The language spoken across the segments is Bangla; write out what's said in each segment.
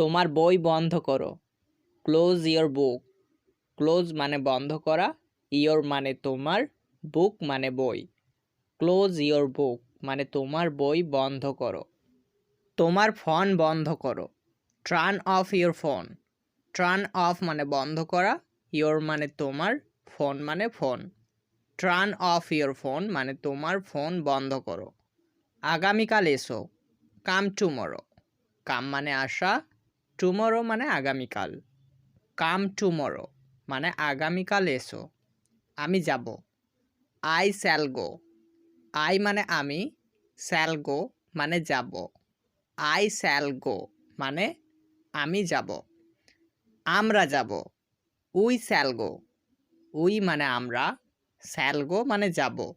তোমার বই বন্ধ করো। Close your book. ক্লোজ মানে বন্ধ করা, ইয়োর মানে তোমার, বুক মানে বই। ক্লোজ ইয়োর বুক মানে তোমার বই বন্ধ করো। তোমার ফোন বন্ধ করো। Turn off your phone. Turn off মানে বন্ধ করা, ইয়োর মানে তোমার, ফোন মানে phone. Turn off your phone মানে তোমার ফোন বন্ধ করো। আগামীকাল এসো। কাম টুমরো। কাম মানে আসা, টুমরো মানে আগামীকাল। কাম টুমরো মানে আগামীকাল এসো। আমি যাব। I shall go. আই মানে আমি, শ্যাল গো মানে যাব। আই শ্যাল গো মানে আমি যাব। আমরা যাব। We shall go. উই মানে আমরা, শ্যাল গো মানে যাব।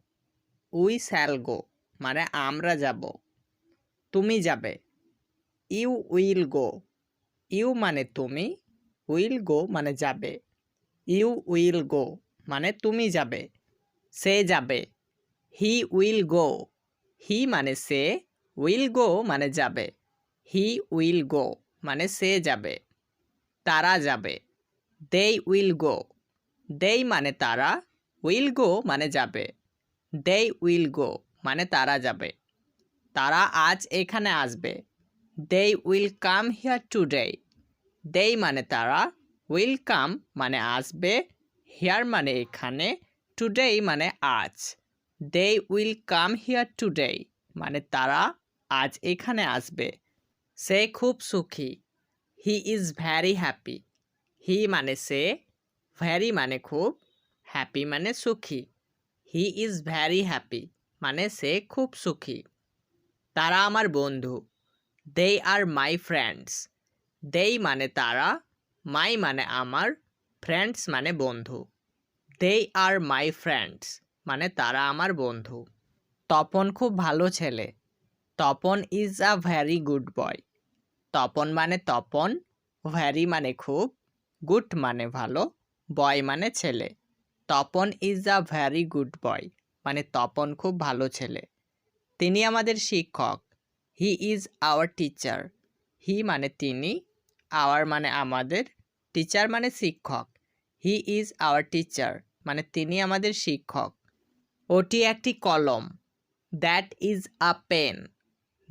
উই শ্যাল গো মানে আমরা যাব। তুমি যাবে। You will go. ইউ মানে তুমি, উইল গো মানে যাবে। ইউ উইল গো মানে তুমি যাবে। সে যাবে। He will go. হি মানে সে, উইল গো মানে যাবে। হি উইল গো মানে সে যাবে। তারা যাবে। They will go. দে মানে তারা, উইল গো মানে যাবে। দে উইল গো মানে তারা যাবে। তারা আজ এখানে আসবে। They will come here today. They মানে তারা, উইল কাম মানে আসবে, হিয়ার মানে এখানে, টুডে মানে আজ। They will come here today মানে তারা আজ এখানে আসবে। সে খুব সুখী। He is very happy. He মানে সে, ভ্যারি মানে খুব, হ্যাপি মানে সুখী। হি ইজ ভ্যারি হ্যাপি মানে সে খুব সুখী। তারা আমার বন্ধু। দে আর মাই ফ্রেন্ডস। দে মানে তারা, মাই মানে আমার, ফ্রেন্ডস মানে বন্ধু। দে আর মাই ফ্রেন্ডস মানে তারা আমার বন্ধু। তপন খুব ভালো ছেলে। Tapan is a very good বয়। তপন মানে তপন, ভ্যারি মানে খুব, গুড মানে ভালো, বয় মানে ছেলে। Tapan is a very good boy মানে তপন খুব ভালো ছেলে। তিনি আমাদের শিক্ষক। He is our teacher. He মানে তিনি, আওয়ার মানে আমাদের, টিচার মানে শিক্ষক। হি ইজ আওয়ার টিচার মানে তিনি আমাদের শিক্ষক। ওটি একটি কলম। That is a pen.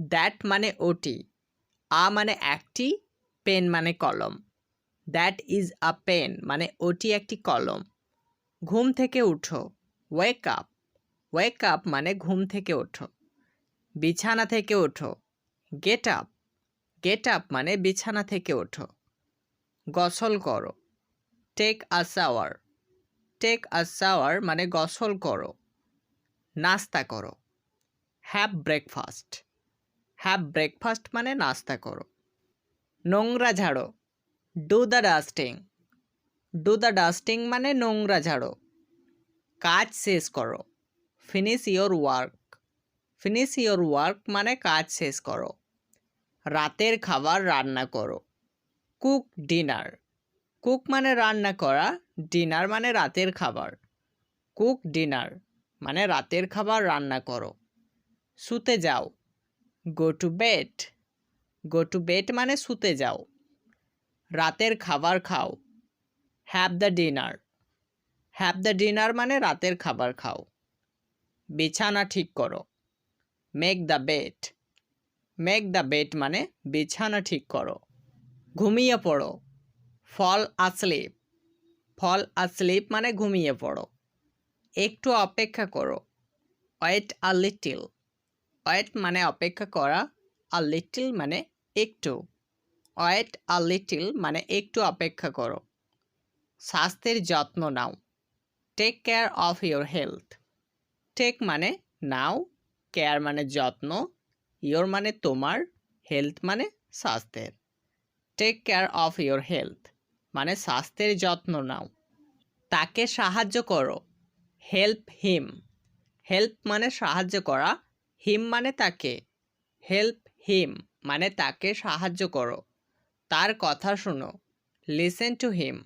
That মানে ওটি, আ মানে একটি, পেন মানে কলম। দ্যাট ইজ আ পেন মানে ওটি একটি কলম। ঘুম থেকে উঠো। Wake up. ওয়েক আপ মানে ঘুম থেকে ওঠো। বিছানা থেকে ওঠো। Get up. গেট আপ মানে বিছানা থেকে ওঠো। গোসল করো। Take a shower. Take a shower মানে গোসল করো। নাস্তা করো। Have breakfast. হ্যাভ ব্রেকফাস্ট মানে নাস্তা করো। নোংরা ঝাড়ো। Do the dusting. Do the dusting মানে নোংরা ঝাড়ো। কাজ শেষ করো। Finish your work. Finish your work মানে কাজ শেষ করো। রাতের খাবার রান্না করো। Cook dinner. কুক মানে রান্না করা, ডিনার মানে রাতের খাবার। কুক ডিনার মানে রাতের খাবার রান্না করো। শুতে যাও। Go to bed. Go to bed মানে শুতে যাও। রাতের খাবার খাও। Have the dinner. Have the dinner মানে রাতের খাবার খাও। বিছানা ঠিক করো। Make the bed. Make the bed মানে বিছানা ঠিক করো। ঘুমিয়ে পড়ো। ফল আসলিপ। ফল আসলিপ মানে ঘুমিয়ে পড়ো। একটু অপেক্ষা করো। Wait a little. ওয়েট মানে অপেক্ষা করা, আর লিটল মানে একটু। ওয়েট আ লিটল মানে একটু অপেক্ষা করো। স্বাস্থ্যের যত্ন নাও। Take care of your health. Take মানে নাও, কেয়ার মানে যত্ন, ইয়োর মানে তোমার, হেলথ মানে স্বাস্থ্যের। Take care of your health মানে স্বাস্থ্যের যত্ন নাও। তাকে সাহায্য করো। Help him. হেল্প মানে সাহায্য করা, হিম মানে তাকে। হেল্প হিম মানে তাকে সাহায্য করো। তার কথা শোনো। Listen to him.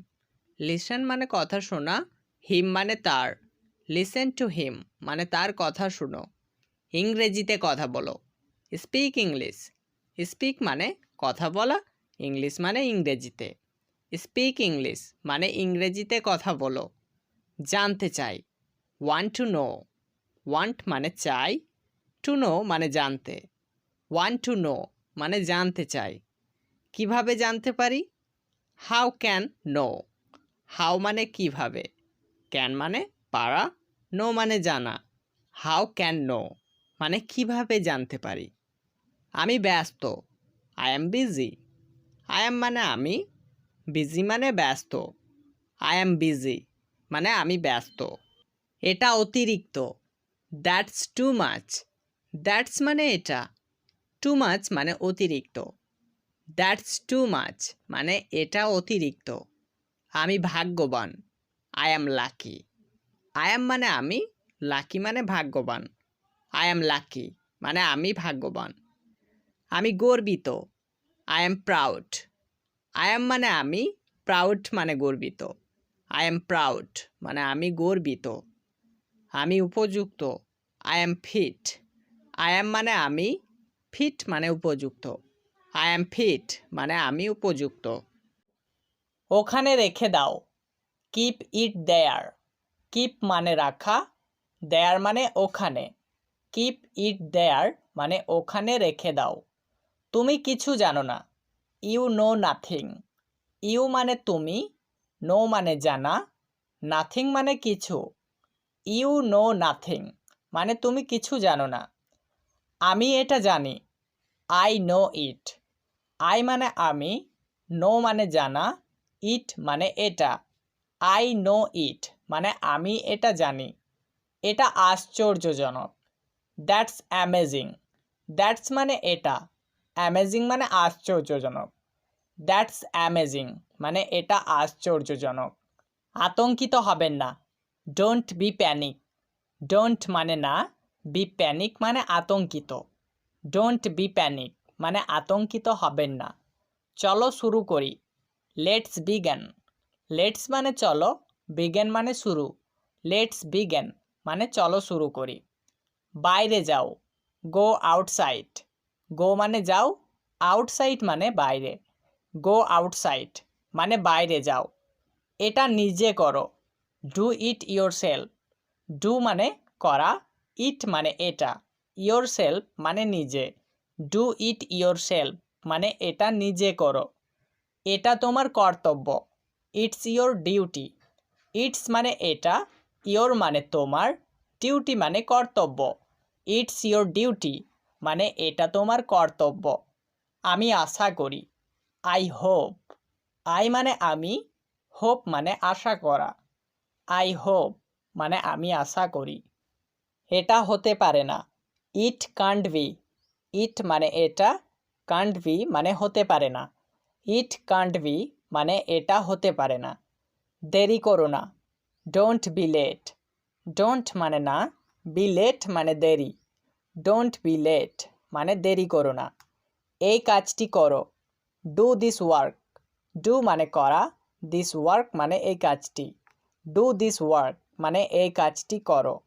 লিসেন মানে কথা শোনা, হিম মানে তার। লিসেন টু হিম মানে তার কথা শোনো। ইংরেজিতে কথা বলো। Speak English. স্পিক মানে কথা বলা, ইংলিশ মানে ইংরেজিতে। স্পিক ইংলিশ মানে ইংরেজিতে কথা বলো। জানতে চাই, ওয়ান্ট টু নো। ওয়ান্ট মানে চাই, টু নো মানে জানতে। ওয়ান্ট টু নো মানে জানতে চাই। কিভাবে জানতে পারি? How can no. হাউ মানে কিভাবে, ক্যান মানে পারা, নো মানে জানা। হাউ ক্যান নো মানে কিভাবে জানতে পারি। আমি ব্যস্ত, I am busy. I am মানে আমি, বিজি মানে ব্যস্ত। আই অ্যাম বিজি মানে আমি ব্যস্ত। এটা অতিরিক্ত, দ্যাটস টু মাচ। দ্যাটস মানে এটা, টু মাচ মানে অতিরিক্ত। দ্যাটস টু মাচ মানে এটা অতিরিক্ত। আমি ভাগ্যবান, I am lucky. I am মানে আমি, লাকি মানে ভাগ্যবান। আই অ্যাম লাকি মানে আমি ভাগ্যবান। আমি গর্বিত, I am proud. I am মানে আমি, প্রাউড মানে গর্বিত। আই অ্যাম প্রাউড মানে আমি গর্বিত। আমি উপযুক্ত, I am fit. I am মানে আমি, ফিট মানে উপযুক্ত। আই অ্যাম ফিট মানে আমি উপযুক্ত। ওখানে রেখে দাও, কিপ ইট দেয়ার। কিপ মানে রাখা, দেয়ার মানে ওখানে। কিপ ইট দেয়ার মানে ওখানে রেখে দাও। তুমি কিছু জানো না, ইউ নো নাথিং। ইউ মানে তুমি, নো মানে জানা, নাথিং মানে কিছু। ইউ নো নাথিং মানে তুমি কিছু জানো না। আমি এটা জানি, আই নো ইট। আই মানে আমি, নো মানে জানা, ইট মানে এটা। আই নো ইট মানে আমি এটা জানি। এটা আশ্চর্যজনক, দ্যাটস অ্যামেজিং। দ্যাটস মানে এটা, অ্যামেজিং মানে আশ্চর্যজনক। দ্যাটস অ্যামেজিং মানে এটা আশ্চর্যজনক। আতঙ্কিত হবেন না, ডোন্ট বি প্যানিক। ডোন্ট মানে না, বি প্যানিক মানে আতঙ্কিত। ডোন্ট বি প্যানিক মানে আতঙ্কিত হবেন না। চলো শুরু করি, লেটস বিগেন। লেটস মানে চলো, বিগেন মানে শুরু। লেটস বিগেন মানে চলো শুরু করি। বাইরে যাও, গো আউটসাইড। গো মানে যাও, আউটসাইড মানে বাইরে। গো আউটসাইড মানে বাইরে যাও। এটা নিজে করো, do it your self. Do মানে করা, ইট মানে এটা, ইয়োর সেলফ মানে নিজে। ডু ইট ইয়োর সেলফ মানে এটা নিজে করো। এটা তোমার কর্তব্য, ইটস ইয়োর ডিউটি। ইটস মানে এটা, ইয়োর মানে তোমার, ডিউটি মানে কর্তব্য। ইটস ইয়োর ডিউটি মানে এটা তোমার কর্তব্য। আমি আশা করি, আই হোপ। আই মানে আমি, হোপ মানে আশা করা। আই হোপ মানে আমি আশা করি। এটা হতে পারে না, ইট কান্ট বি। ইট মানে এটা, কান্ট বি মানে হতে পারে না। ইট কান্ট বি মানে এটা হতে পারে না। দেরি করো না, ডোন্ট বি লেট। ডোন্ট মানে না, বি লেট মানে দেরি। ডোন্ট বি লেট মানে দেরি করো না। এই কাজটি করো, ডু দিস ওয়ার্ক। ডু মানে করা, দিস ওয়ার্ক মানে এই কাজটি। ডু দিস ওয়ার্ক মানে এই কাজটি করো।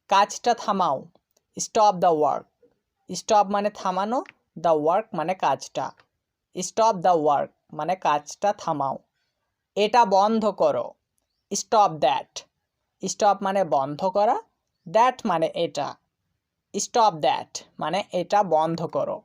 কাজটা থামাও, স্টপ দ্য ওয়ার্ক। স্টপ মানে থামানো, দ্য ওয়ার্ক মানে কাজটা। স্টপ দ্য ওয়ার্ক মানে কাজটা থামাও। এটা বন্ধ করো, স্টপ দ্যাট। স্টপ মানে বন্ধ করা, দ্যাট মানে এটা। স্টপ দ্যাট মানে এটা বন্ধ করো।